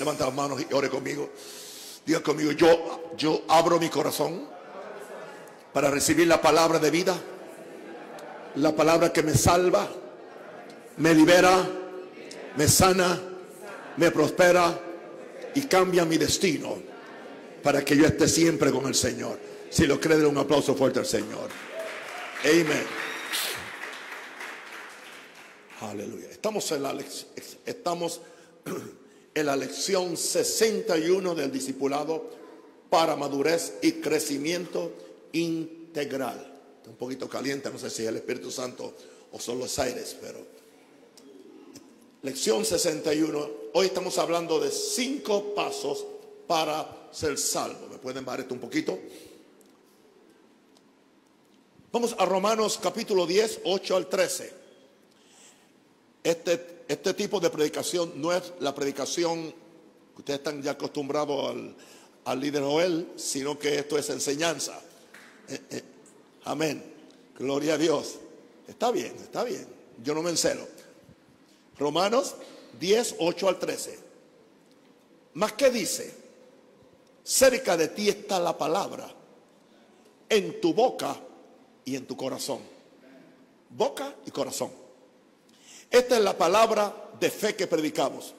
Levanta las manos y ore conmigo. Diga conmigo, yo abro mi corazón para recibir la palabra de vida, la palabra que me salva, me libera, me sana, me prospera y cambia mi destino para que yo esté siempre con el Señor. Si lo cree, denle un aplauso fuerte al Señor. Amén. Aleluya. Estamos en la lección 61 del discipulado para madurez y crecimiento integral. Está un poquito caliente, no sé si es el Espíritu Santo o son los aires, pero lección 61. Hoy estamos hablando de 5 pasos para ser salvo. ¿Me pueden bajar esto un poquito? Vamos a Romanos capítulo 10, 8 al 13. Este tipo de predicación no es la predicación que ustedes están ya acostumbrados al líder Joel, sino que esto es enseñanza. Amén. Gloria a Dios. Está bien, está bien. Yo no me encelo. Romanos 10, 8 al 13. ¿Más qué dice? Cerca de ti está la palabra, en tu boca y en tu corazón. Boca y corazón. Esta es la palabra de fe que predicamos.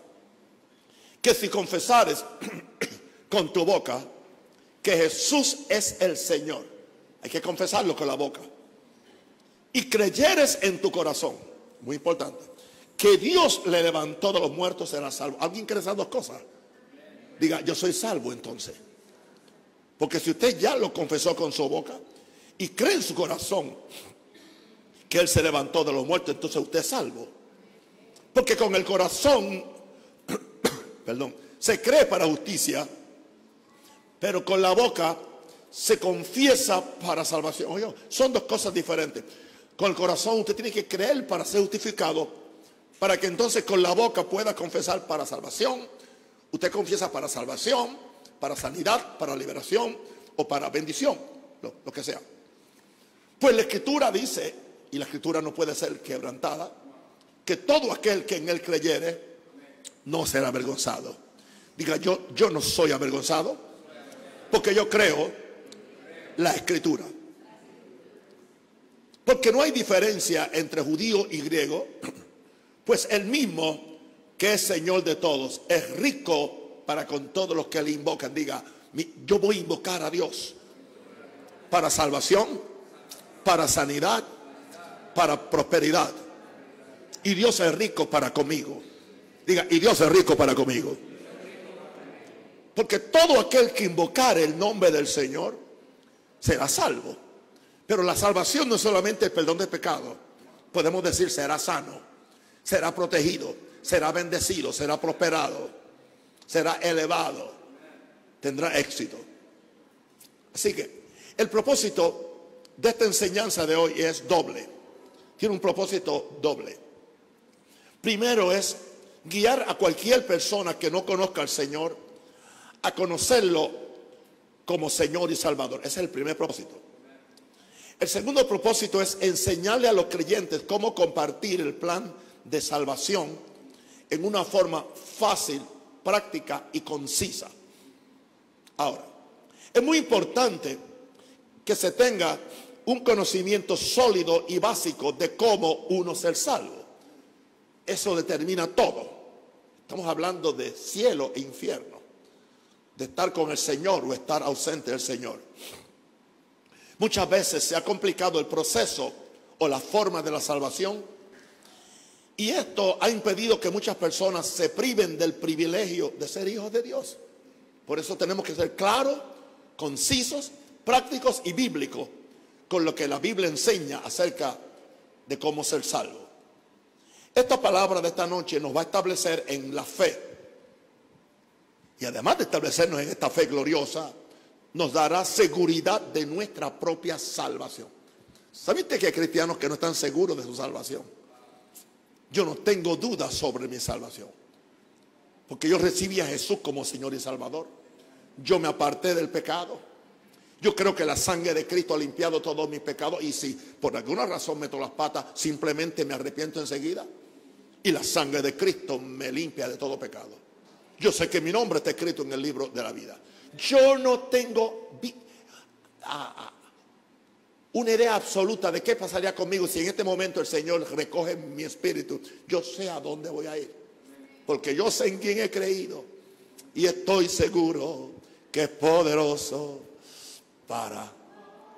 Que si confesares con tu boca que Jesús es el Señor, hay que confesarlo con la boca, y creyeres en tu corazón, muy importante, que Dios le levantó de los muertos, será salvo. ¿Alguien cree esas dos cosas? Diga, yo soy salvo entonces. Porque si usted ya lo confesó con su boca y cree en su corazón que Él se levantó de los muertos, entonces usted es salvo. Porque con el corazón se cree para justicia, pero con la boca se confiesa para salvación. Oye, son dos cosas diferentes. Con el corazón usted tiene que creer para ser justificado, para que entonces con la boca pueda confesar para salvación. Usted confiesa para salvación, para sanidad, para liberación o para bendición, lo que sea. Pues la Escritura dice, y la Escritura no puede ser quebrantada, que todo aquel que en Él creyere no será avergonzado. Diga, yo no soy avergonzado porque yo creo la Escritura. Porque no hay diferencia entre judío y griego, pues el mismo que es Señor de todos es rico para con todos los que le invocan. Diga, yo voy a invocar a Dios para salvación, para sanidad, para prosperidad. Y Dios es rico para conmigo. Diga, y Dios es rico para conmigo. Porque todo aquel que invocare el nombre del Señor será salvo. Pero la salvación no es solamente el perdón de pecado. Podemos decir, será sano, será protegido, será bendecido, será prosperado, será elevado, tendrá éxito. Así que el propósito de esta enseñanza de hoy es doble. Tiene un propósito doble. Primero es guiar a cualquier persona que no conozca al Señor a conocerlo como Señor y Salvador. Ese es el primer propósito. El segundo propósito es enseñarle a los creyentes cómo compartir el plan de salvación en una forma fácil, práctica y concisa. Ahora, es muy importante que se tenga un conocimiento sólido y básico de cómo uno ser salvo. Eso determina todo. Estamos hablando de cielo e infierno, de estar con el Señor o estar ausente del Señor. Muchas veces se ha complicado el proceso o la forma de la salvación, y esto ha impedido que muchas personas se priven del privilegio de ser hijos de Dios. Por eso tenemos que ser claros, concisos, prácticos y bíblicos con lo que la Biblia enseña acerca de cómo ser salvo. Esta palabra de esta noche nos va a establecer en la fe. Y además de establecernos en esta fe gloriosa, nos dará seguridad de nuestra propia salvación. ¿Sabiste que hay cristianos que no están seguros de su salvación? Yo no tengo dudas sobre mi salvación, porque yo recibí a Jesús como Señor y Salvador. Yo me aparté del pecado. Yo creo que la sangre de Cristo ha limpiado todos mis pecados, y si por alguna razón meto las patas, simplemente me arrepiento enseguida y la sangre de Cristo me limpia de todo pecado. Yo sé que mi nombre está escrito en el libro de la vida. Yo no tengo una idea absoluta de qué pasaría conmigo si en este momento el Señor recoge mi espíritu. Yo sé a dónde voy a ir, porque yo sé en quién he creído y estoy seguro que es poderoso para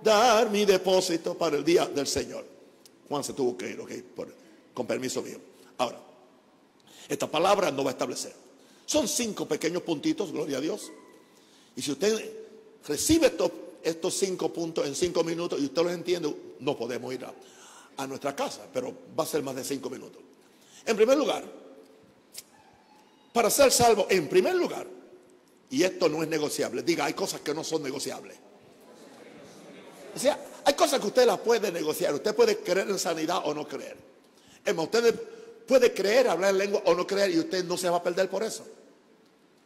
dar mi depósito para el día del Señor. Juan se tuvo que ir, ok, con permiso mío. Ahora, esta palabra no va a establecer. Son 5 pequeños puntitos, gloria a Dios. Y si usted recibe estos 5 puntos en 5 minutos y usted los entiende, no podemos ir a nuestra casa, pero va a ser más de 5 minutos. En primer lugar, para ser salvo, en primer lugar, y esto no es negociable, diga, hay cosas que no son negociables. O sea, hay cosas que usted las puede negociar. Usted puede creer en sanidad o no creer. Es más, usted puede creer, hablar en lengua o no creer, y usted no se va a perder por eso.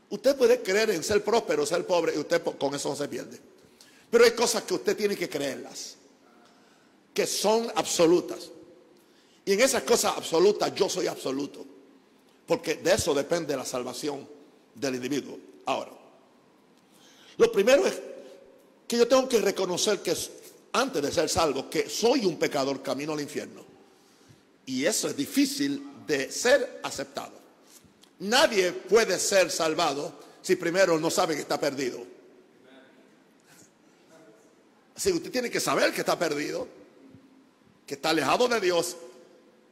Usted puede creer en ser próspero o ser pobre, y usted con eso no se pierde. Pero hay cosas que usted tiene que creerlas, que son absolutas. Y en esas cosas absolutas yo soy absoluto, porque de eso depende la salvación del individuo. Ahora, lo primero es que yo tengo que reconocer que antes de ser salvo, que soy un pecador camino al infierno. Y eso es difícil de ser aceptado. Nadie puede ser salvado si primero no sabe que está perdido. Así que usted tiene que saber que está perdido, que está alejado de Dios,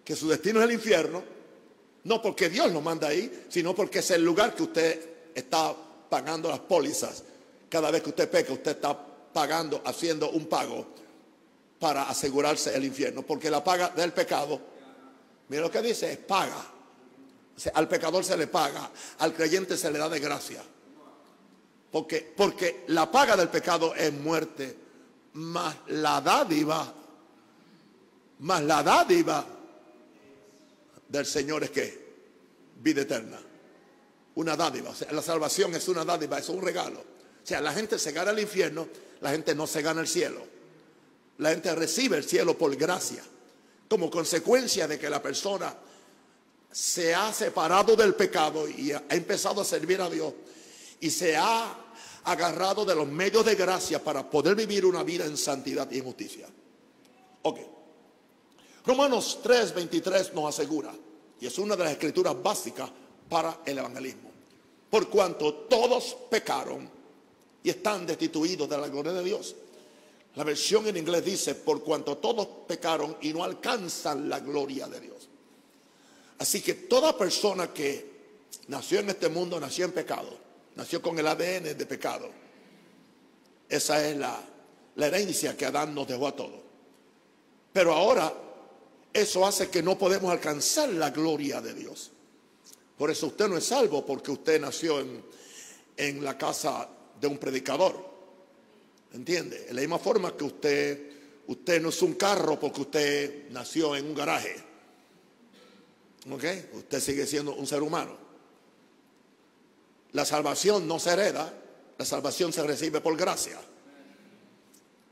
que su destino es el infierno. No porque Dios lo manda ahí, sino porque es el lugar que usted está pagando las pólizas. Cada vez que usted peca, usted está pagando, haciendo un pago para asegurarse el infierno. Porque la paga del pecado, mira lo que dice, es paga. O sea, al pecador se le paga, al creyente se le da de gracia. Porque la paga del pecado es muerte, más la dádiva del Señor es que vida eterna. Una dádiva. O sea, la salvación es una dádiva, es un regalo. O sea, la gente se gana el infierno, la gente no se gana el cielo. La gente recibe el cielo por gracia, como consecuencia de que la persona se ha separado del pecado y ha empezado a servir a Dios y se ha agarrado de los medios de gracia para poder vivir una vida en santidad y en justicia. Ok. Romanos 3:23 nos asegura, y es una de las escrituras básicas para el evangelismo: por cuanto todos pecaron y están destituidos de la gloria de Dios. La versión en inglés dice, por cuanto todos pecaron y no alcanzan la gloria de Dios. Así que toda persona que nació en este mundo nació en pecado, nació con el ADN de pecado. Esa es la herencia que Adán nos dejó a todos. Pero ahora eso hace que no podemos alcanzar la gloria de Dios. Por eso usted no es salvo, porque usted nació en la casa de un predicador. ¿Entiende? De la misma forma que usted no es un carro porque usted nació en un garaje. ¿Ok? Usted sigue siendo un ser humano. La salvación no se hereda, la salvación se recibe por gracia.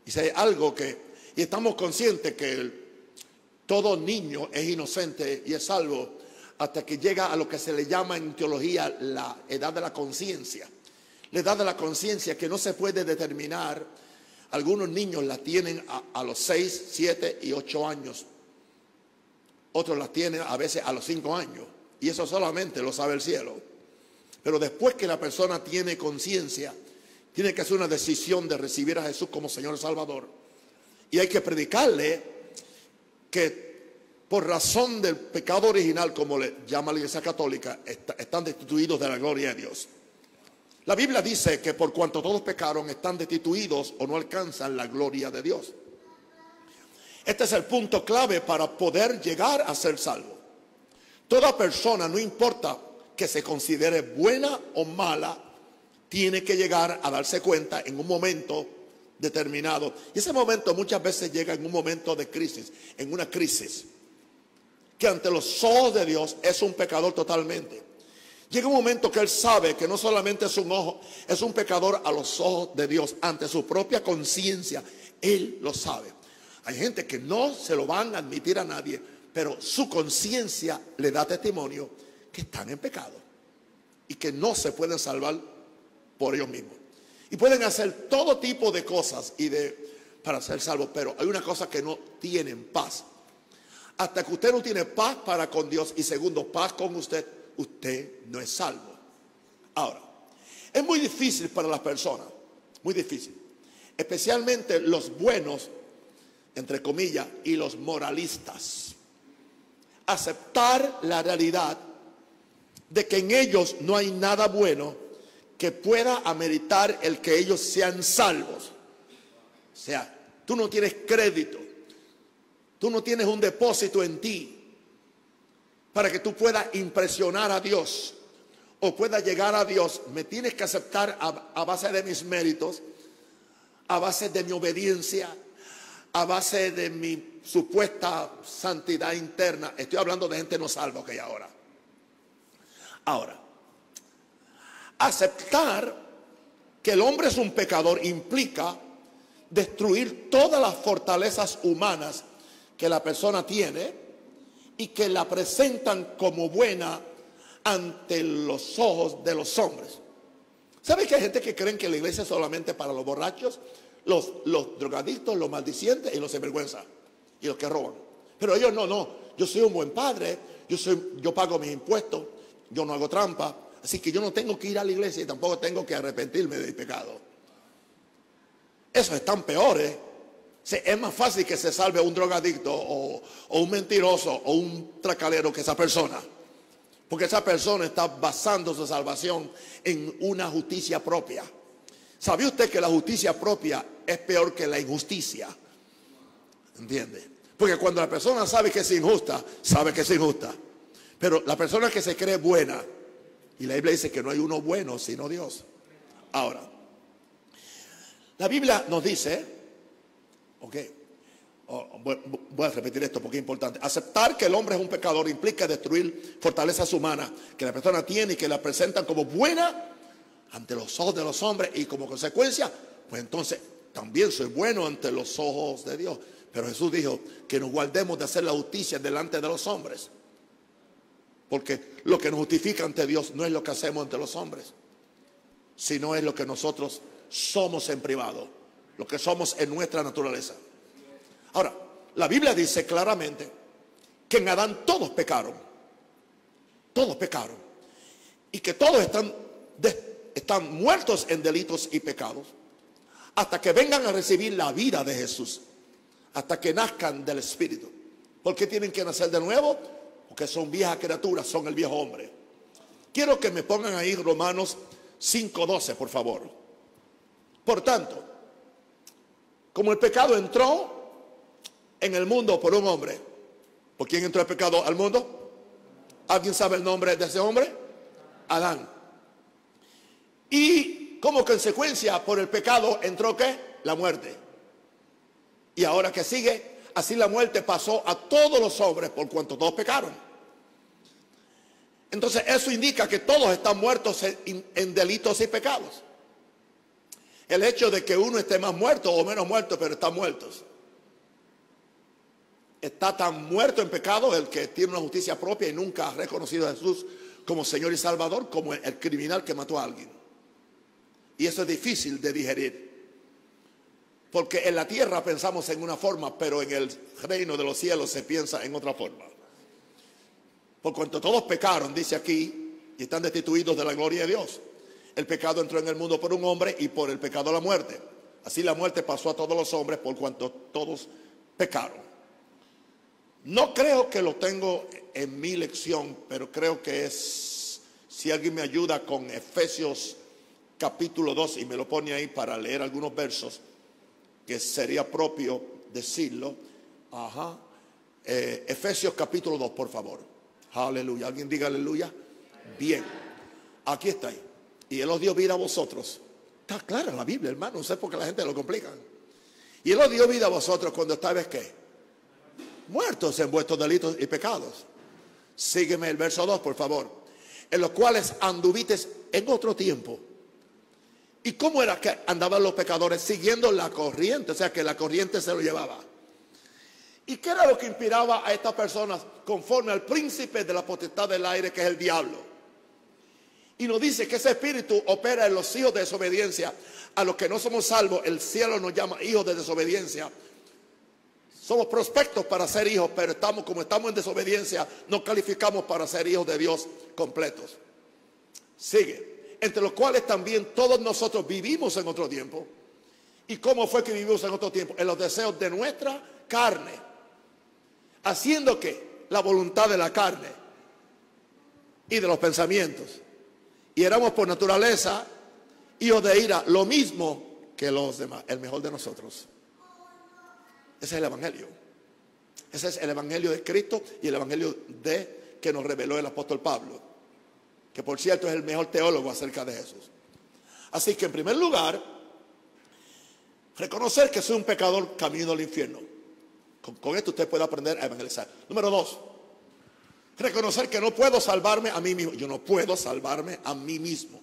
Y si hay algo y estamos conscientes que todo niño es inocente y es salvo hasta que llega a lo que se le llama en teología la edad de la conciencia. La edad de la conciencia que no se puede determinar. Algunos niños la tienen a los 6, 7 y 8 años. Otros la tienen a veces a los 5 años. Y eso solamente lo sabe el cielo. Pero después que la persona tiene conciencia, tiene que hacer una decisión de recibir a Jesús como Señor y Salvador. Y hay que predicarle que por razón del pecado original, como le llama la Iglesia Católica, están destituidos de la gloria de Dios. La Biblia dice que por cuanto todos pecaron, están destituidos o no alcanzan la gloria de Dios. Este es el punto clave para poder llegar a ser salvo. Toda persona, no importa que se considere buena o mala, tiene que llegar a darse cuenta en un momento determinado. Y ese momento muchas veces llega en un momento de crisis, en una crisis, que ante los ojos de Dios es un pecador totalmente. Llega un momento que él sabe que no solamente es un pecador a los ojos de Dios, ante su propia conciencia, él lo sabe. Hay gente que no se lo van a admitir a nadie, pero su conciencia le da testimonio que están en pecado. y que no se pueden salvar por ellos mismos. Y pueden hacer todo tipo de cosas para ser salvos, pero hay una cosa que no tienen: paz. Hasta que usted no tiene paz para con Dios y segundo, paz con usted, usted no es salvo. Ahora, es muy difícil para las personas, muy difícil, especialmente los buenos, entre comillas, y los moralistas, aceptar la realidad de que en ellos no hay nada bueno que pueda ameritar el que ellos sean salvos. O sea, tú no tienes crédito, tú no tienes un depósito en ti para que tú puedas impresionar a Dios o puedas llegar a Dios. Me tienes que aceptar a base de mis méritos, a base de mi obediencia, a base de mi supuesta santidad interna. Estoy hablando de gente no salva, ok, ahora, aceptar que el hombre es un pecador implica destruir todas las fortalezas humanas que la persona tiene y que la presentan como buena ante los ojos de los hombres. ¿Sabe que hay gente que creen que la iglesia es solamente para los borrachos, los drogadictos, los maldicientes y los sinvergüenza y los que roban? Pero ellos no, yo soy un buen padre, yo pago mis impuestos, yo no hago trampa, así que yo no tengo que ir a la iglesia y tampoco tengo que arrepentirme del pecado. Esos están peores. Es más fácil que se salve un drogadicto o un mentiroso o un tracalero que esa persona, porque esa persona está basando su salvación en una justicia propia. ¿Sabe usted que la justicia propia es peor que la injusticia? ¿Entiende? Porque cuando la persona sabe que es injusta, sabe que es injusta. Pero la persona que se cree buena, y la Biblia dice que no hay uno bueno sino Dios. Ahora, la Biblia nos dice, voy a repetir esto porque es importante. Aceptar que el hombre es un pecador implica destruir fortalezas humanas que la persona tiene y que la presentan como buena ante los ojos de los hombres, y como consecuencia, pues entonces también soy bueno ante los ojos de Dios. Pero Jesús dijo que nos guardemos de hacer la justicia delante de los hombres, porque lo que nos justifica ante Dios no es lo que hacemos ante los hombres, sino es lo que nosotros somos en privado, lo que somos en nuestra naturaleza. Ahora, la Biblia dice claramente que en Adán todos pecaron, y que todos están muertos en delitos y pecados hasta que vengan a recibir la vida de Jesús, hasta que nazcan del Espíritu. ¿Por qué tienen que nacer de nuevo? Porque son viejas criaturas, son el viejo hombre. Quiero que me pongan ahí Romanos 5:12, por favor. Por tanto, como el pecado entró en el mundo por un hombre, ¿por quién entró el pecado al mundo? ¿Alguien sabe el nombre de ese hombre? Adán. Y como consecuencia por el pecado entró ¿qué? La muerte. Y ahora que sigue, así la muerte pasó a todos los hombres por cuanto todos pecaron. Entonces eso indica que todos están muertos en delitos y pecados. El hecho de que uno esté más muerto o menos muerto, pero están muertos. Está tan muerto en pecado el que tiene una justicia propia y nunca ha reconocido a Jesús como Señor y Salvador, como el criminal que mató a alguien. Y eso es difícil de digerir, porque en la tierra pensamos en una forma, pero en el reino de los cielos se piensa en otra forma. Por cuanto todos pecaron, dice aquí, y están destituidos de la gloria de Dios. El pecado entró en el mundo por un hombre y por el pecado la muerte. Así la muerte pasó a todos los hombres por cuanto todos pecaron. No creo que lo tengo en mi lección, pero creo que es, si alguien me ayuda con Efesios capítulo 2 y me lo pone ahí para leer algunos versos, que sería propio decirlo. Efesios capítulo 2, por favor. Aleluya. ¿Alguien diga aleluya? Bien. Aquí está ahí. Y Él os dio vida a vosotros. Está clara la Biblia, hermano. No sé por qué la gente lo complica. Y Él os dio vida a vosotros cuando estabais ¿qué? Muertos en vuestros delitos y pecados. Sígueme el verso 2, por favor. En los cuales anduvites en otro tiempo. ¿Y cómo era que andaban los pecadores? Siguiendo la corriente, o sea que la corriente se lo llevaba. ¿Y qué era lo que inspiraba a estas personas? Conforme al príncipe de la potestad del aire, que es el diablo. Y nos dice que ese espíritu opera en los hijos de desobediencia. A los que no somos salvos, el cielo nos llama hijos de desobediencia. Somos prospectos para ser hijos, pero como estamos en desobediencia, no calificamos para ser hijos de Dios completos. Sigue. Entre los cuales también todos nosotros vivimos en otro tiempo. ¿Y cómo fue que vivimos en otro tiempo? En los deseos de nuestra carne. Haciendo que la voluntad de la carne y de los pensamientos. Y éramos por naturaleza hijos de ira, lo mismo que los demás, el mejor de nosotros. Ese es el evangelio. Ese es el evangelio de Cristo y el evangelio que nos reveló el apóstol Pablo, que por cierto es el mejor teólogo acerca de Jesús. Así que en primer lugar, reconocer que soy un pecador camino al infierno. Con esto usted puede aprender a evangelizar. Número 2, reconocer que no puedo salvarme a mí mismo. Yo no puedo salvarme a mí mismo.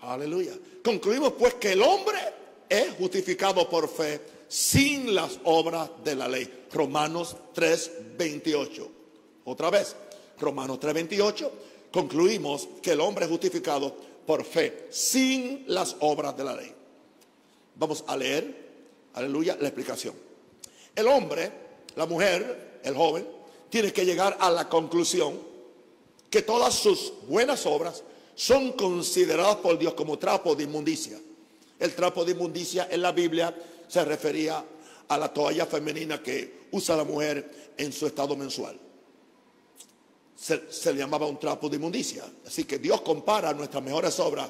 Aleluya. Concluimos pues que el hombre es justificado por fe sin las obras de la ley. Romanos 3:28. Otra vez, Romanos 3:28. Concluimos que el hombre es justificado por fe sin las obras de la ley. Vamos a leer, aleluya, la explicación. El hombre, la mujer, el joven, tiene que llegar a la conclusión que todas sus buenas obras son consideradas por Dios como trapo de inmundicia. El trapo de inmundicia en la Biblia se refería a la toalla femenina que usa la mujer en su estado mensual. Se le llamaba un trapo de inmundicia. Así que Dios compara nuestras mejores obras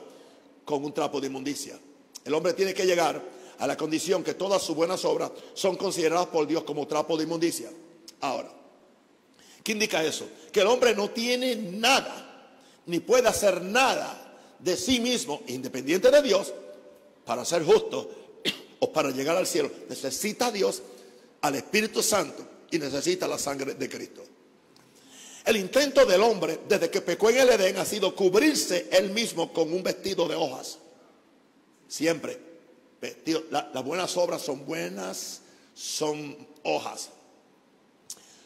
con un trapo de inmundicia. El hombre tiene que llegar a la condición que todas sus buenas obras son consideradas por Dios como trapo de inmundicia. Ahora, ¿qué indica eso? Que el hombre no tiene nada, ni puede hacer nada de sí mismo, independiente de Dios, para ser justo o para llegar al cielo. Necesita a Dios, al Espíritu Santo, y necesita la sangre de Cristo. El intento del hombre desde que pecó en el Edén ha sido cubrirse él mismo con un vestido de hojas. Siempre. Las buenas obras son buenas, son hojas.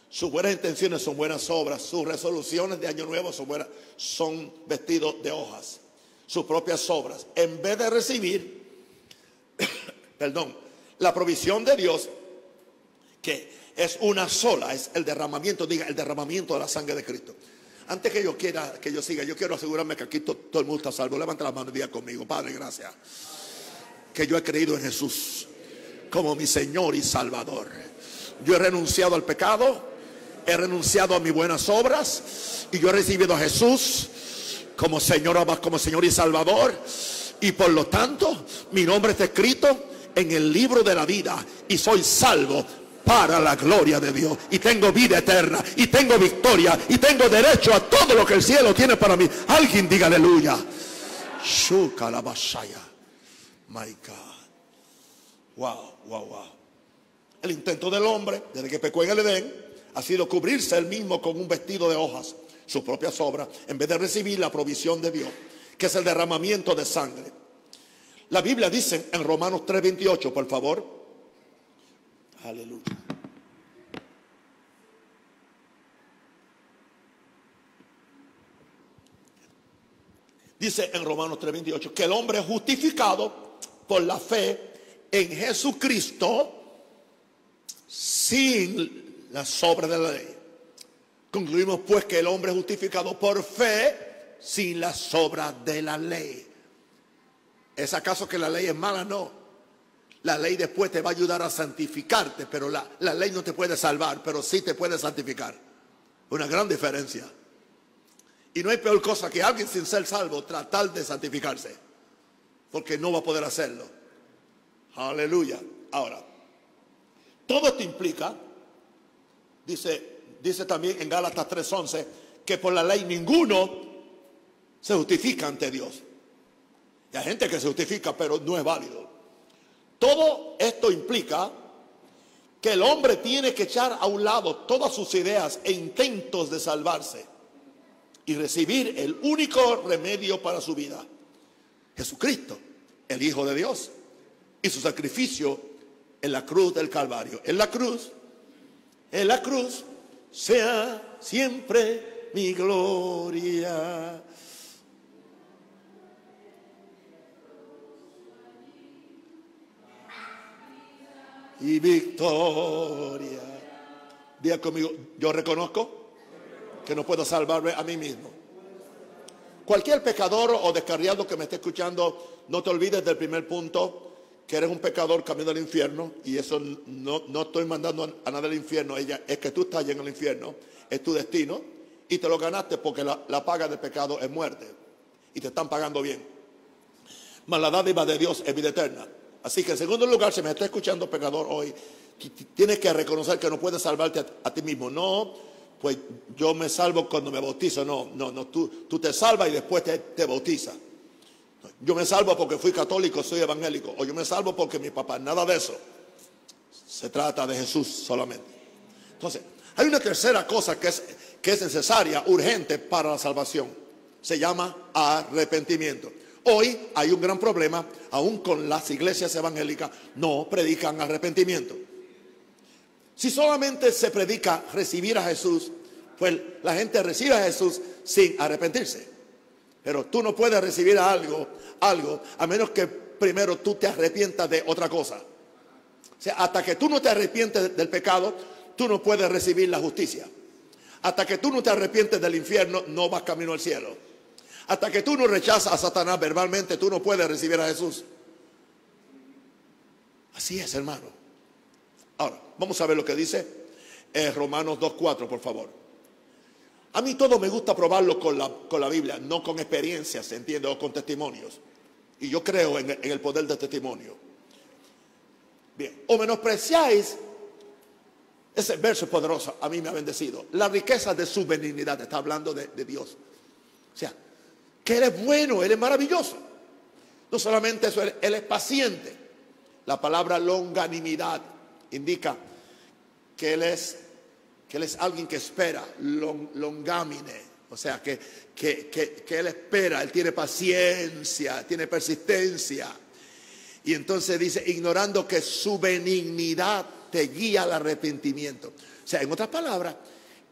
Sus buenas intenciones son buenas obras. Sus resoluciones de año nuevo son buenas, son vestidos de hojas. Sus propias obras. En vez de recibir, la provisión de Dios, que es una sola, es el derramamiento, el derramamiento de la sangre de Cristo. Antes que yo siga, yo quiero asegurarme que aquí todo el mundo está salvo. Levanta la mano y diga conmigo: Padre, gracias, que yo he creído en Jesús como mi Señor y Salvador. Yo he renunciado al pecado, he renunciado a mis buenas obras, y yo he recibido a Jesús como Señor y Salvador. Y por lo tanto, mi nombre está escrito en el libro de la vida, y soy salvo para la gloria de Dios, y tengo vida eterna, y tengo victoria, y tengo derecho a todo lo que el cielo tiene para mí. Alguien diga aleluya. My God. Wow. El intento del hombre desde que pecó en el Edén ha sido cubrirse él mismo con un vestido de hojas, sus propias obras, en vez de recibir la provisión de Dios, que es el derramamiento de sangre. La Biblia dice en Romanos 3:28, por favor. Aleluya. Dice en Romanos 3:28 que el hombre es justificado por la fe en Jesucristo sin las obras de la ley. Concluimos pues que el hombre es justificado por fe sin las obras de la ley. ¿Es acaso que la ley es mala? No. La ley después te va a ayudar a santificarte, pero la ley no te puede salvar, pero sí te puede santificar. Una gran diferencia. Y no hay peor cosa que alguien sin ser salvo tratar de santificarse, porque no va a poder hacerlo. Aleluya. Ahora, todo esto implica, dice también en Gálatas 3:11, que por la ley ninguno se justifica ante Dios. Y hay gente que se justifica, pero no es válido. Todo esto implica que el hombre tiene que echar a un lado todas sus ideas e intentos de salvarse y recibir el único remedio para su vida: Jesucristo, el Hijo de Dios, y su sacrificio en la cruz del Calvario. En la cruz sea siempre mi gloria. y victoria. Diga conmigo, yo reconozco que no puedo salvarme a mí mismo. Cualquier pecador o descarriado que me esté escuchando, no te olvides del primer punto, que eres un pecador camino al infierno. Y eso no estoy mandando a nadie al infierno, es que tú estás en el infierno, es tu destino, y te lo ganaste porque la paga del pecado es muerte, y te están pagando bien. Mas la dádiva de Dios es vida eterna. Así que en segundo lugar, si me está escuchando pecador hoy, tienes que reconocer que no puedes salvarte a ti mismo. No, pues yo me salvo cuando me bautizo. No, tú te salvas y después te bautizas. Yo me salvo porque fui católico, soy evangélico. O yo me salvo porque mi papá, nada de eso. Se trata de Jesús solamente. Entonces, hay una tercera cosa que es necesaria, urgente para la salvación. Se llama arrepentimiento. Hoy hay un gran problema, aún con las iglesias evangélicas, no predican arrepentimiento. Si solamente se predica recibir a Jesús, pues la gente recibe a Jesús sin arrepentirse. Pero tú no puedes recibir algo a menos que primero tú te arrepientas de otra cosa. O sea, hasta que tú no te arrepientes del pecado, tú no puedes recibir la justicia. Hasta que tú no te arrepientes del infierno, no vas camino al cielo. Hasta que tú no rechazas a Satanás verbalmente, tú no puedes recibir a Jesús. Así es, hermano. Ahora, vamos a ver lo que dice Romanos 2:4, por favor. A mí todo me gusta probarlo con la Biblia, no con experiencias, ¿entiendes? O con testimonios. Y yo creo en el poder del testimonio. Bien, o menospreciáis, ese verso poderoso a mí me ha bendecido, la riqueza de su benignidad. Está hablando de Dios. O sea, que Él es bueno, Él es maravilloso. No solamente eso, Él es paciente. La palabra longanimidad indica que Él es alguien que espera, longamine. O sea, que Él espera, Él tiene paciencia, tiene persistencia. Y entonces dice, ignorando que su benignidad te guía al arrepentimiento. O sea, en otras palabras,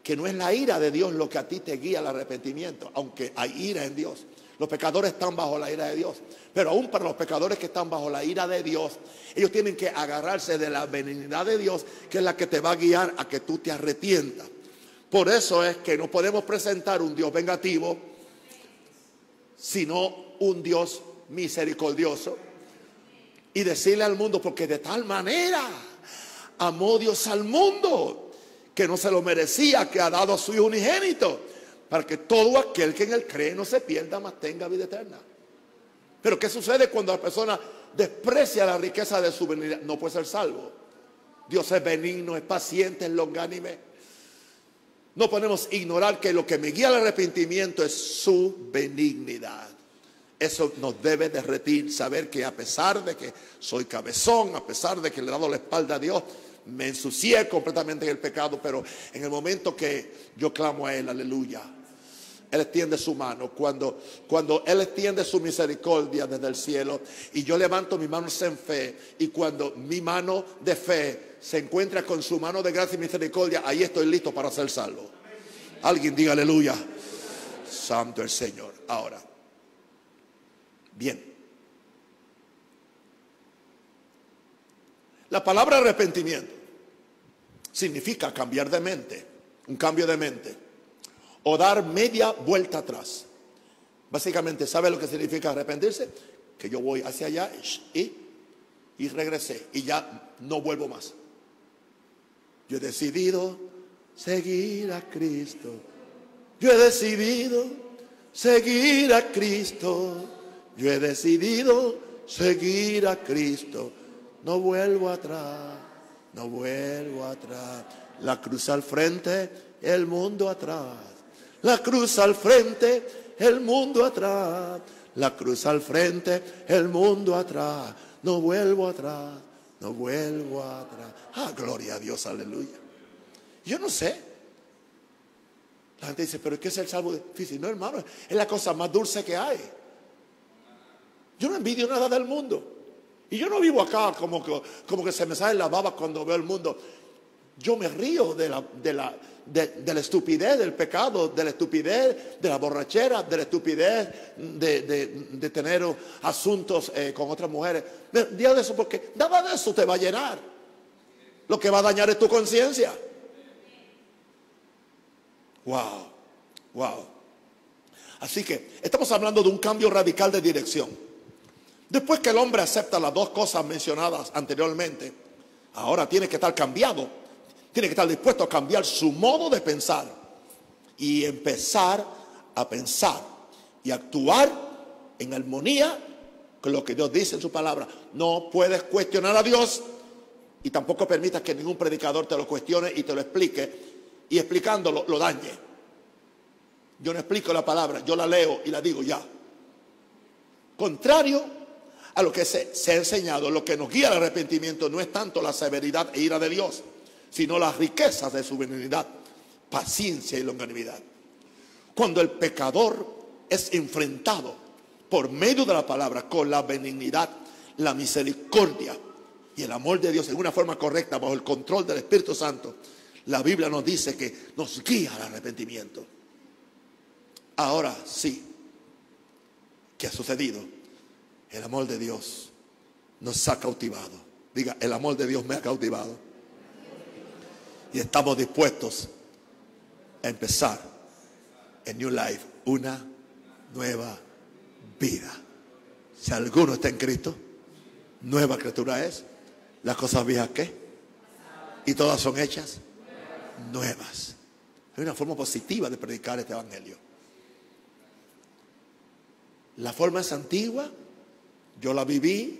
que no es la ira de Dios lo que a ti te guía al arrepentimiento, aunque hay ira en Dios. Los pecadores están bajo la ira de Dios. Pero aún para los pecadores que están bajo la ira de Dios, ellos tienen que agarrarse de la benignidad de Dios, que es la que te va a guiar a que tú te arrepientas. Por eso es que no podemos presentar un Dios vengativo, sino un Dios misericordioso. Y decirle al mundo, porque de tal manera amó Dios al mundo, que no se lo merecía, que ha dado a su Hijo unigénito, para que todo aquel que en Él cree no se pierda, mas tenga vida eterna. Pero ¿qué sucede cuando la persona desprecia la riqueza de su benignidad? No puede ser salvo. Dios es benigno, es paciente, es longánime. No podemos ignorar que lo que me guía al arrepentimiento es su benignidad. Eso nos debe derretir, saber que a pesar de que soy cabezón, a pesar de que le he dado la espalda a Dios, me ensucié completamente en el pecado, pero en el momento que yo clamo a Él, aleluya, Él extiende su mano. Cuando Él extiende su misericordia desde el cielo y yo levanto mis manos en fe, y cuando mi mano de fe se encuentra con su mano de gracia y misericordia, ahí estoy listo para ser salvo. Alguien diga aleluya. Santo el Señor. Ahora, bien, la palabra arrepentimiento significa cambiar de mente, un cambio de mente, o dar media vuelta atrás. Básicamente, ¿sabe lo que significa arrepentirse? Que yo voy hacia allá y regresé y ya no vuelvo más. Yo he decidido seguir a Cristo. Yo he decidido seguir a Cristo. Yo he decidido seguir a Cristo. No vuelvo atrás, no vuelvo atrás. La cruz al frente, el mundo atrás. La cruz al frente, el mundo atrás. La cruz al frente, el mundo atrás. No vuelvo atrás, no vuelvo atrás. Ah, gloria a Dios, aleluya. Yo no sé. La gente dice, pero ¿qué es el salvo difícil? No, hermano, es la cosa más dulce que hay. Yo no envidio nada del mundo. Y yo no vivo acá como que se me sale la baba cuando veo el mundo. Yo me río de la estupidez del pecado, de la estupidez de la borrachera, de la estupidez de tener asuntos con otras mujeres. Me río de eso porque nada de eso te va a llenar. Lo que va a dañar es tu conciencia. Wow, wow. Así que estamos hablando de un cambio radical de dirección. Después que el hombre acepta las dos cosas mencionadas anteriormente, ahora tiene que estar cambiado. Tiene que estar dispuesto a cambiar su modo de pensar y empezar a pensar y actuar en armonía con lo que Dios dice en su palabra. No puedes cuestionar a Dios y tampoco permitas que ningún predicador te lo cuestione y te lo explique y explicándolo lo dañe. Yo no explico la palabra, yo la leo y la digo ya. Contrario a lo que se ha enseñado, lo que nos guía al arrepentimiento no es tanto la severidad e ira de Dios, sino las riquezas de su benignidad, paciencia y longanimidad. Cuando el pecador es enfrentado por medio de la palabra con la benignidad, la misericordia y el amor de Dios en una forma correcta, bajo el control del Espíritu Santo, la Biblia nos dice que nos guía al arrepentimiento. Ahora sí, ¿qué ha sucedido? El amor de Dios nos ha cautivado. Diga, el amor de Dios me ha cautivado. Y estamos dispuestos a empezar en New Life, una nueva vida. Si alguno está en Cristo, nueva criatura es. Las cosas viejas, ¿qué? Y todas son hechas nuevas. Hay una forma positiva de predicar este evangelio. La forma es antigua, yo la viví,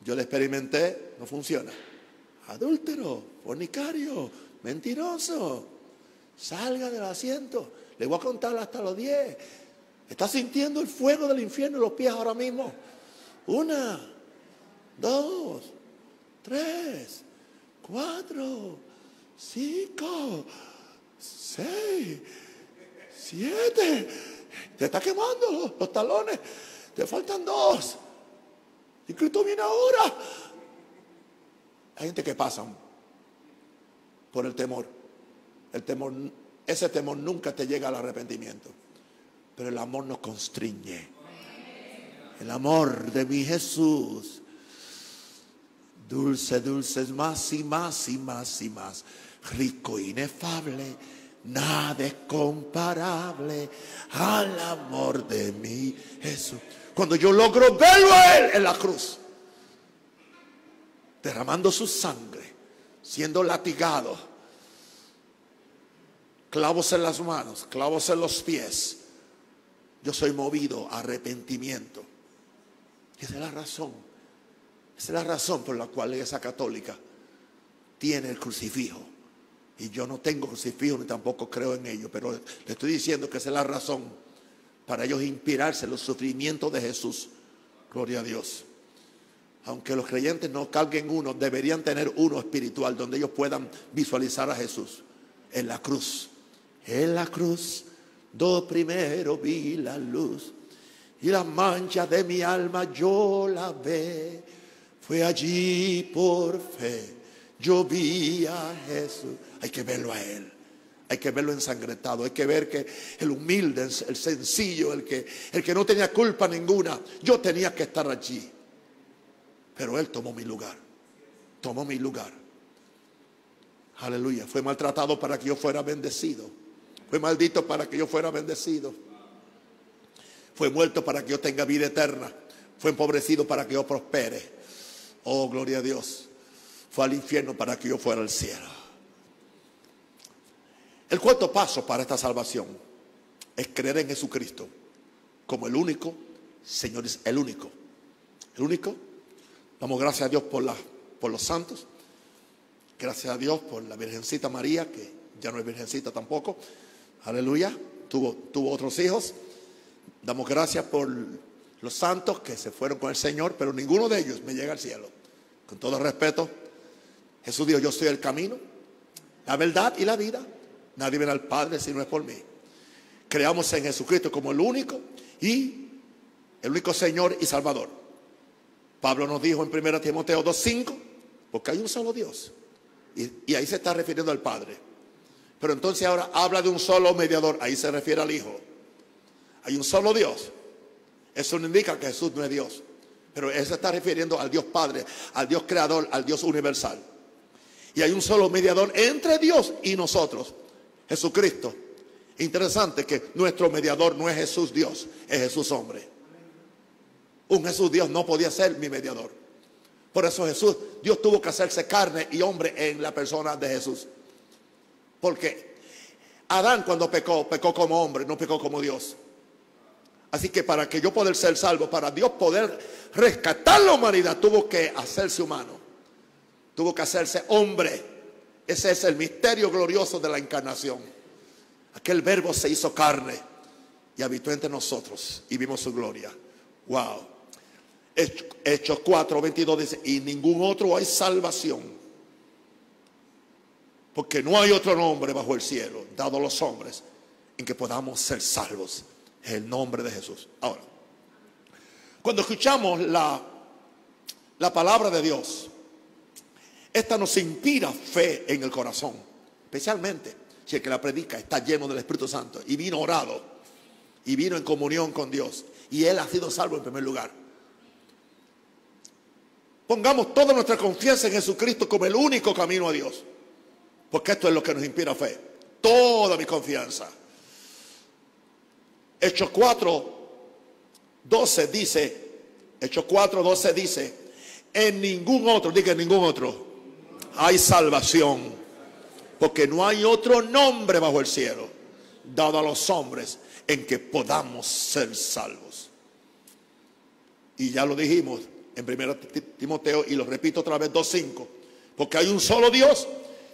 yo la experimenté, no funciona. Adúltero, fornicario, mentiroso, salga del asiento. Le voy a contar hasta los 10. ¿Está sintiendo el fuego del infierno en los pies ahora mismo? 1, 2, 3, 4, 5, 6, 7. Te está quemando los talones. Te faltan 2. Y Cristo viene ahora. Hay gente que pasa por el temor. Ese temor nunca te llega al arrepentimiento. Pero el amor nos constriñe. El amor de mi Jesús. Dulce, dulce es más y más y más y más. Rico, inefable. Nada es comparable al amor de mi Jesús. Cuando yo logro verlo a Él en la cruz, derramando su sangre, siendo latigado, clavos en las manos, clavos en los pies, yo soy movido a arrepentimiento. Y esa es la razón. Esa es la razón por la cual la Iglesia Católica tiene el crucifijo. Y yo no tengo crucifijo ni tampoco creo en ello, pero le estoy diciendo que esa es la razón para ellos inspirarse en los sufrimientos de Jesús. Gloria a Dios. Aunque los creyentes no carguen uno, deberían tener uno espiritual donde ellos puedan visualizar a Jesús en la cruz. En la cruz, do primero vi la luz y la mancha de mi alma yo la ve. Fue allí por fe. Yo vi a Jesús. Hay que verlo a Él. Hay que verlo ensangrentado. Hay que ver que el humilde, el sencillo, el que no tenía culpa ninguna. Yo tenía que estar allí. Pero Él tomó mi lugar. Tomó mi lugar. Aleluya. Fue maltratado para que yo fuera bendecido. Fue maldito para que yo fuera bendecido. Fue muerto para que yo tenga vida eterna. Fue empobrecido para que yo prospere. Oh, gloria a Dios. Fue al infierno para que yo fuera al cielo. El cuarto paso para esta salvación es creer en Jesucristo como el único Señor, es el único. El único. Damos gracias a Dios por los santos. Gracias a Dios por la Virgencita María, que ya no es virgencita tampoco. Aleluya. Tuvo otros hijos. Damos gracias por los santos que se fueron con el Señor, pero ninguno de ellos me llega al cielo. Con todo respeto, Jesús dijo: yo soy el camino, la verdad y la vida. Nadie viene al Padre si no es por mí. Creamos en Jesucristo como el único Señor y Salvador. Pablo nos dijo en 1 Timoteo 2:5, porque hay un solo Dios. Y ahí se está refiriendo al Padre. Pero entonces ahora habla de un solo mediador. Ahí se refiere al Hijo. Hay un solo Dios. Eso no indica que Jesús no es Dios. Pero él se está refiriendo al Dios Padre, al Dios Creador, al Dios universal. Y hay un solo mediador entre Dios y nosotros, Jesucristo. Interesante que nuestro mediador no es Jesús Dios, es Jesús hombre. Un Jesús Dios no podía ser mi mediador. Por eso Dios tuvo que hacerse carne y hombre en la persona de Jesús. Porque Adán cuando pecó como hombre, no pecó como Dios. Así que para que yo poder ser salvo, para Dios poder rescatar la humanidad, tuvo que hacerse humano. Tuvo que hacerse hombre. Ese es el misterio glorioso de la encarnación. Aquel verbo se hizo carne y habitó entre nosotros y vimos su gloria. Wow. Hechos 4:22 dice: y ningún otro hay salvación, porque no hay otro nombre bajo el cielo dado a los hombres en que podamos ser salvos. Es el nombre de Jesús. Ahora, cuando escuchamos la palabra de Dios, esta nos inspira fe en el corazón, especialmente si el que la predica está lleno del Espíritu Santo y vino orado y vino en comunión con Dios y él ha sido salvo en primer lugar. Pongamos toda nuestra confianza en Jesucristo como el único camino a Dios, porque esto es lo que nos inspira fe. Toda mi confianza. Hechos 4:12 dice, Hechos 4:12 dice: en ningún otro, diga en ningún otro, hay salvación, porque no hay otro nombre bajo el cielo dado a los hombres en que podamos ser salvos. Y ya lo dijimos en 1 Timoteo, y lo repito otra vez, 2:5, porque hay un solo Dios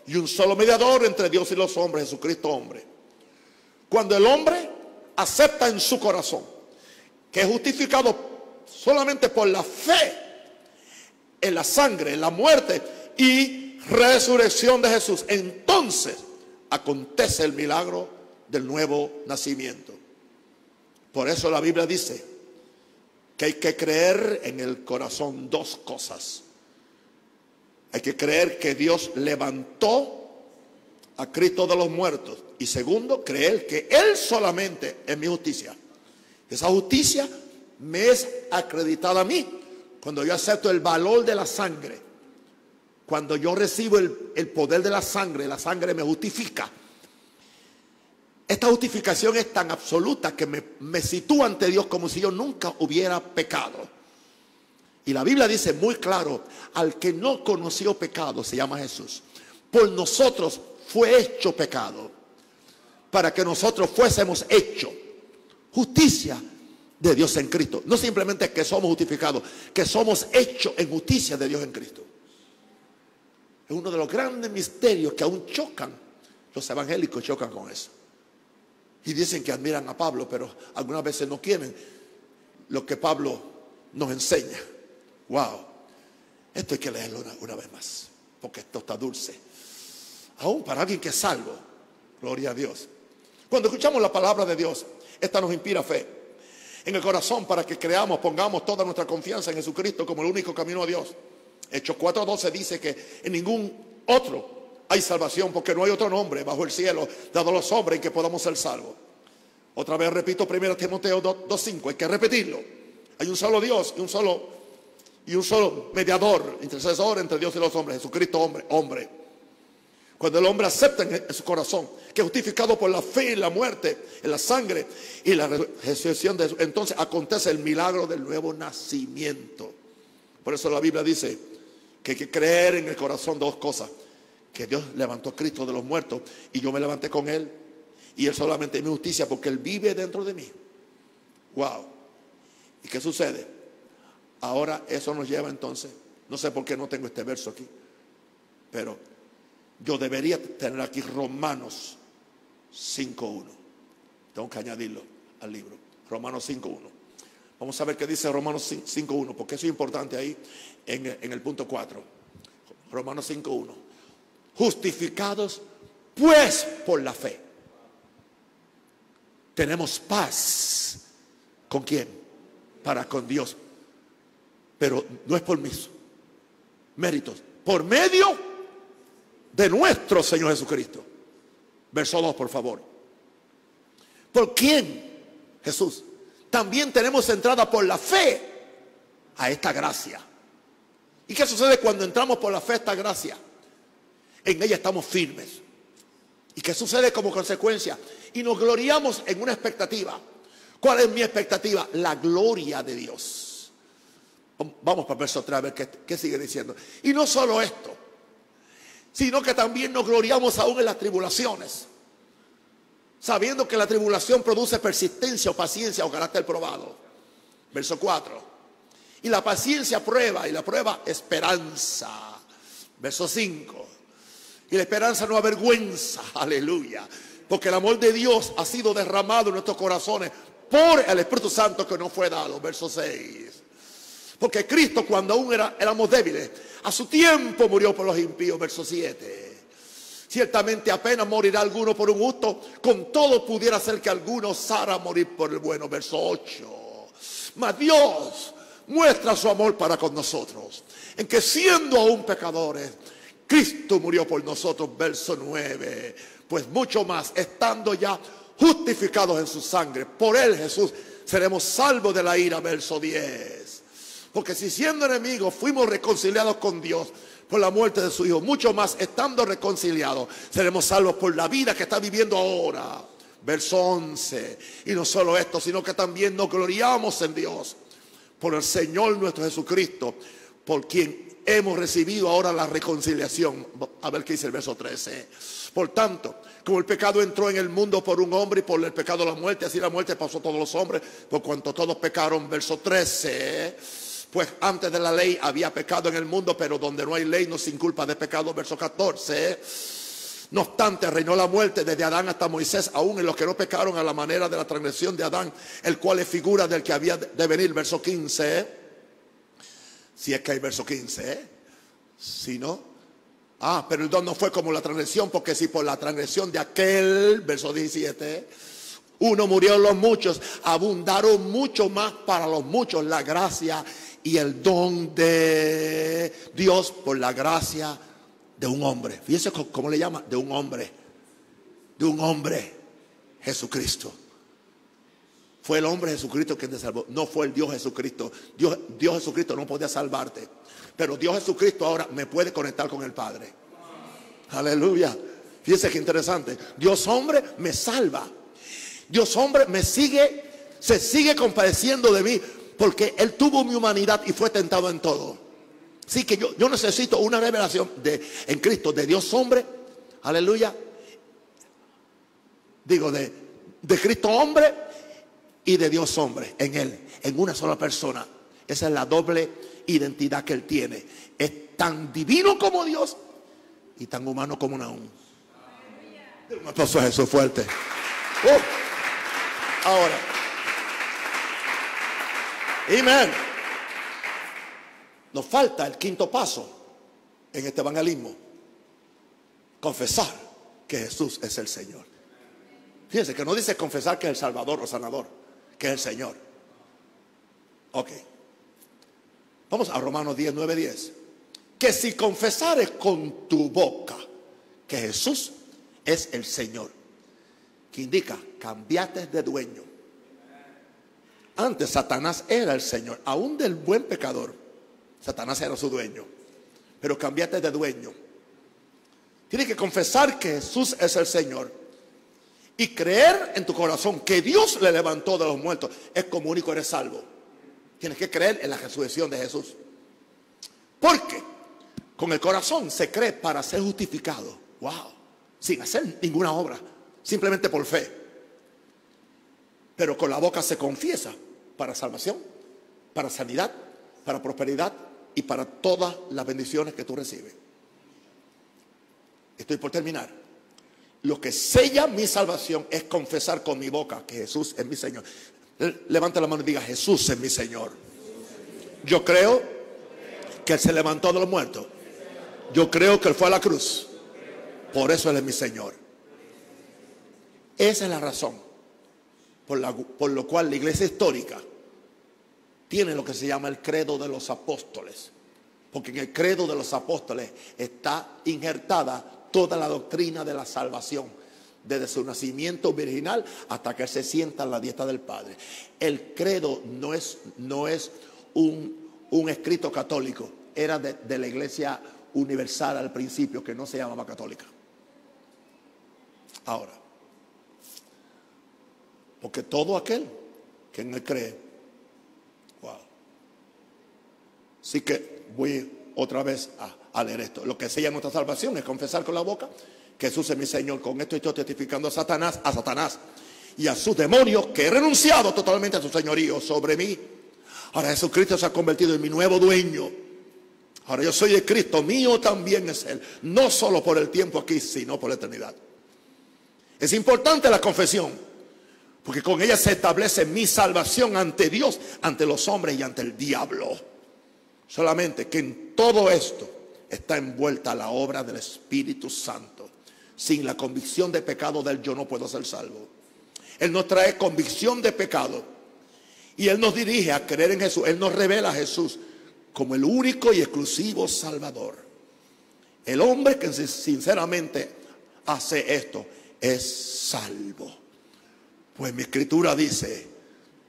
y un solo mediador entre Dios y los hombres, Jesucristo hombre. Cuando el hombre acepta en su corazón que es justificado solamente por la fe en la sangre, en la muerte y resurrección de Jesús, entonces acontece el milagro del nuevo nacimiento. Por eso la Biblia dice que hay que creer en el corazón dos cosas. Hay que creer que Dios levantó a Cristo de los muertos. Y segundo, creer que Él solamente es mi justicia. Esa justicia me es acreditada a mí cuando yo acepto el valor de la sangre. Cuando yo recibo el poder de la sangre me justifica. Esta justificación es tan absoluta que me sitúa ante Dios como si yo nunca hubiera pecado. Y la Biblia dice muy claro: al que no conoció pecado se llama Jesús. Por nosotros fue hecho pecado, para que nosotros fuésemos hechos justicia de Dios en Cristo. No simplemente que somos justificados, que somos hechos en justicia de Dios en Cristo. Es uno de los grandes misterios que aún chocan. Los evangélicos chocan con eso. Y dicen que admiran a Pablo, pero algunas veces no quieren lo que Pablo nos enseña. Wow. Esto hay que leerlo una vez más, porque esto está dulce. Aún para alguien que es salvo. Gloria a Dios. Cuando escuchamos la palabra de Dios, esta nos inspira fe en el corazón para que creamos, pongamos toda nuestra confianza en Jesucristo como el único camino a Dios. Hechos 4:12 dice que en ningún otro hay salvación, porque no hay otro nombre bajo el cielo dado a los hombres en que podamos ser salvos. Otra vez repito 1 Timoteo 2:5, hay que repetirlo. Hay un solo Dios y un solo mediador, intercesor entre Dios y los hombres, Jesucristo hombre. Cuando el hombre acepta en su corazón que es justificado por la fe en la muerte, en la sangre y la resurrección de Jesús, entonces acontece el milagro del nuevo nacimiento. Por eso la Biblia dice que hay que creer en el corazón dos cosas: que Dios levantó a Cristo de los muertos y yo me levanté con Él, y Él solamente es mi justicia porque Él vive dentro de mí. Wow. ¿Y qué sucede? Ahora eso nos lleva entonces, no sé por qué no tengo este verso aquí, pero yo debería tener aquí Romanos 5:1. Tengo que añadirlo al libro. Romanos 5:1. Vamos a ver qué dice Romanos 5:1, porque eso es importante ahí en el punto 4. Romanos 5:1. Justificados pues por la fe, tenemos paz. ¿Con quién? Para con Dios. Pero no es por mis méritos, por medio de nuestro Señor Jesucristo. Verso 2, por favor. ¿Por quién? Jesús. También tenemos entrada por la fe a esta gracia. ¿Y qué sucede cuando entramos por la fe a esta gracia? En ella estamos firmes. ¿Y qué sucede como consecuencia? Y nos gloriamos en una expectativa. ¿Cuál es mi expectativa? La gloria de Dios. Vamos para el verso 3 a ver qué sigue diciendo. Y no solo esto, sino que también nos gloriamos aún en las tribulaciones, sabiendo que la tribulación produce persistencia o paciencia o carácter probado. Verso 4. Y la paciencia prueba, y la prueba esperanza. Verso 5. Y la esperanza no avergüenza, aleluya, porque el amor de Dios ha sido derramado en nuestros corazones por el Espíritu Santo que nos fue dado. Verso 6. Porque Cristo, cuando aún éramos débiles, a su tiempo murió por los impíos. Verso 7. Ciertamente apenas morirá alguno por un justo, con todo pudiera ser que alguno osara morir por el bueno. Verso 8. Mas Dios muestra su amor para con nosotros, en que siendo aún pecadores, Cristo murió por nosotros. Verso 9. Pues mucho más, estando ya justificados en su sangre, por él, Jesús, seremos salvos de la ira. Verso 10. Porque si siendo enemigos fuimos reconciliados con Dios por la muerte de su Hijo, mucho más, estando reconciliados, seremos salvos por la vida que está viviendo ahora. Verso 11. Y no solo esto, sino que también nos gloriamos en Dios por el Señor nuestro Jesucristo, por quien hemos recibido ahora la reconciliación. A ver qué dice el verso 13. Por tanto, como el pecado entró en el mundo por un hombre y por el pecado la muerte, así la muerte pasó a todos los hombres, por cuanto todos pecaron. Verso 13. Pues antes de la ley había pecado en el mundo, pero donde no hay ley no sin culpa de pecado. Verso 14. No obstante, reinó la muerte desde Adán hasta Moisés, aún en los que no pecaron a la manera de la transgresión de Adán, el cual es figura del que había de venir. Verso 15. Si es que hay verso 15. Si no. Pero el don no fue como la transgresión, porque si por la transgresión de aquel, verso 17, uno murió los muchos, abundaron mucho más para los muchos la gracia y el don de Dios por la gracia de un hombre. Fíjense cómo le llama, de un hombre, Jesucristo. Fue el hombre Jesucristo quien te salvó, no fue el Dios Jesucristo. Dios Jesucristo no podía salvarte, pero Dios Jesucristo ahora me puede conectar con el Padre. Aleluya. Fíjense qué interesante. Dios hombre me salva. Dios hombre se sigue compadeciendo de mí, porque Él tuvo mi humanidad y fue tentado en todo. Así que yo necesito una revelación en Cristo de Dios hombre, aleluya, digo de Cristo hombre y de Dios hombre en Él, en una sola persona. Esa es la doble identidad que Él tiene. Es tan divino como Dios y tan humano como aún. Un aplauso a Jesús fuerte. Ahora, amén. Nos falta el quinto paso en este evangelismo: confesar que Jesús es el Señor. Fíjense que no dice confesar que es el Salvador o Sanador, que es el Señor. Ok. Vamos a Romanos 10, 9, 10. Que si confesares con tu boca que Jesús es el Señor, que indica cambiaste de dueño. Antes Satanás era el Señor, aún del buen pecador. Satanás era su dueño, pero cambiaste de dueño. Tienes que confesar que Jesús es el Señor y creer en tu corazón que Dios le levantó de los muertos. Es como único eres salvo. Tienes que creer en la resurrección de Jesús, porque con el corazón se cree para ser justificado. Wow, sin hacer ninguna obra, simplemente por fe. Pero con la boca se confiesa para salvación, para sanidad, para prosperidad y para todas las bendiciones que tú recibes. Estoy por terminar. Lo que sella mi salvación es confesar con mi boca que Jesús es mi Señor. Levanta la mano y diga: Jesús es mi Señor. Yo creo que Él se levantó de los muertos. Yo creo que Él fue a la cruz. Por eso Él es mi Señor. Esa es la razón por lo cual la iglesia histórica tiene lo que se llama el credo de los apóstoles, porque en el credo de los apóstoles está injertada toda la doctrina de la salvación, desde su nacimiento virginal hasta que Él se sienta en la diestra del Padre. El credo no es un escrito católico, era de la iglesia universal al principio que no se llamaba católica. Ahora, porque todo aquel que en él cree, wow. Así que voy otra vez a leer esto. Lo que sella nuestra salvación es confesar con la boca que Jesús es mi Señor. Con esto estoy testificando a Satanás y a sus demonios que he renunciado totalmente a su señorío sobre mí. Ahora Jesucristo se ha convertido en mi nuevo dueño. Ahora yo soy de Cristo, mío también es Él. No solo por el tiempo aquí, sino por la eternidad. Es importante la confesión, porque con ella se establece mi salvación ante Dios, ante los hombres y ante el diablo. Solamente que en todo esto está envuelta la obra del Espíritu Santo. Sin la convicción de pecado de Él yo no puedo ser salvo. Él nos trae convicción de pecado y Él nos dirige a creer en Jesús. Él nos revela a Jesús como el único y exclusivo Salvador. El hombre que sinceramente hace esto es salvo. Pues mi escritura dice: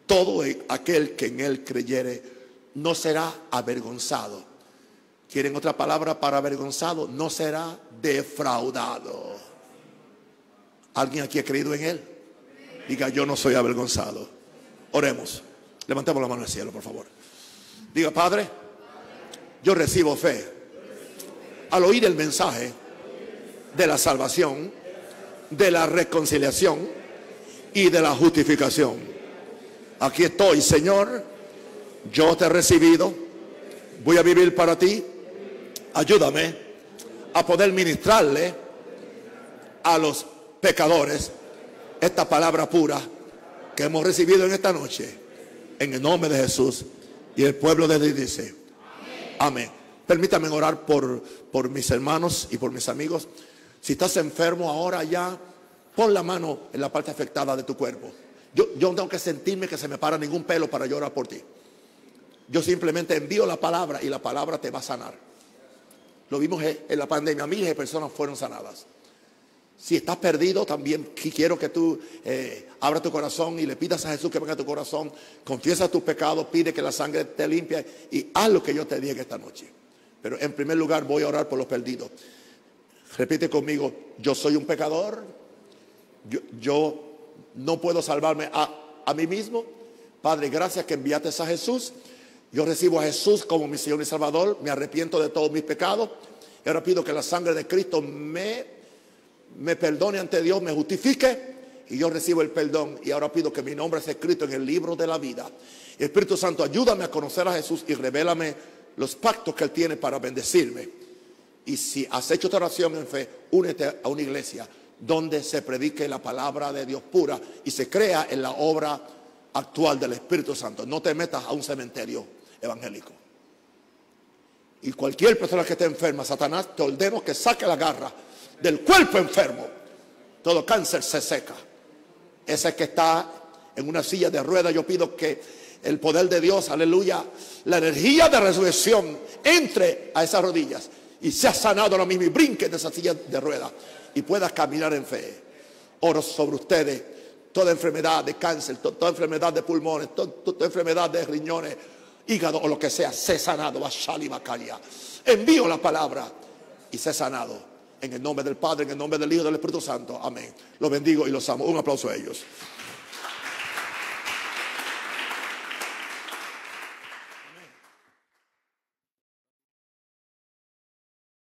todo aquel que en Él creyere no será avergonzado. ¿Quieren otra palabra para avergonzado? No será defraudado. ¿Alguien aquí ha creído en Él? Diga: yo no soy avergonzado. Oremos. Levantemos la mano al cielo, por favor. Diga: Padre, yo recibo fe al oír el mensaje de la salvación, de la reconciliación y de la justificación. Aquí estoy, Señor. Yo te he recibido. Voy a vivir para ti. Ayúdame a poder ministrarle a los pecadores esta palabra pura que hemos recibido en esta noche. En el nombre de Jesús. Y el pueblo de Dios dice: amén. Permítame orar por mis hermanos y por mis amigos. Si estás enfermo ahora ya, pon la mano en la parte afectada de tu cuerpo. Yo no tengo que sentirme que se me para ningún pelo para llorar por ti. Yo simplemente envío la palabra y la palabra te va a sanar. Lo vimos en la pandemia. Miles de personas fueron sanadas. Si estás perdido, también quiero que tú abras tu corazón y le pidas a Jesús que venga a tu corazón. Confiesa tus pecados, pide que la sangre te limpie y haz lo que yo te diga esta noche. Pero en primer lugar voy a orar por los perdidos. Repite conmigo: yo soy un pecador. Yo no puedo salvarme a mí mismo. Padre, gracias que enviaste a Jesús. Yo recibo a Jesús como mi Señor y Salvador. Me arrepiento de todos mis pecados. Y ahora pido que la sangre de Cristo me perdone ante Dios, me justifique. Y yo recibo el perdón. Y ahora pido que mi nombre sea escrito en el libro de la vida. Espíritu Santo, ayúdame a conocer a Jesús y revélame los pactos que Él tiene para bendecirme. Y si has hecho esta oración en fe, únete a una iglesia donde se predique la palabra de Dios pura y se crea en la obra actual del Espíritu Santo. No te metas a un cementerio evangélico. Y cualquier persona que esté enferma, Satanás, te ordeno que saque la garra del cuerpo enfermo. Todo cáncer se seca. Ese que está en una silla de ruedas, yo pido que el poder de Dios, aleluya, la energía de resurrección entre a esas rodillas y sea sanado ahora mismo y brinque de esa silla de ruedas y pueda caminar en fe. Oro sobre ustedes. Toda enfermedad de cáncer, toda enfermedad de pulmones, toda enfermedad de riñones, hígado o lo que sea, sé sanado. Envío la palabra y sé sanado. En el nombre del Padre, en el nombre del Hijo y del Espíritu Santo. Amén. Los bendigo y los amo. Un aplauso a ellos.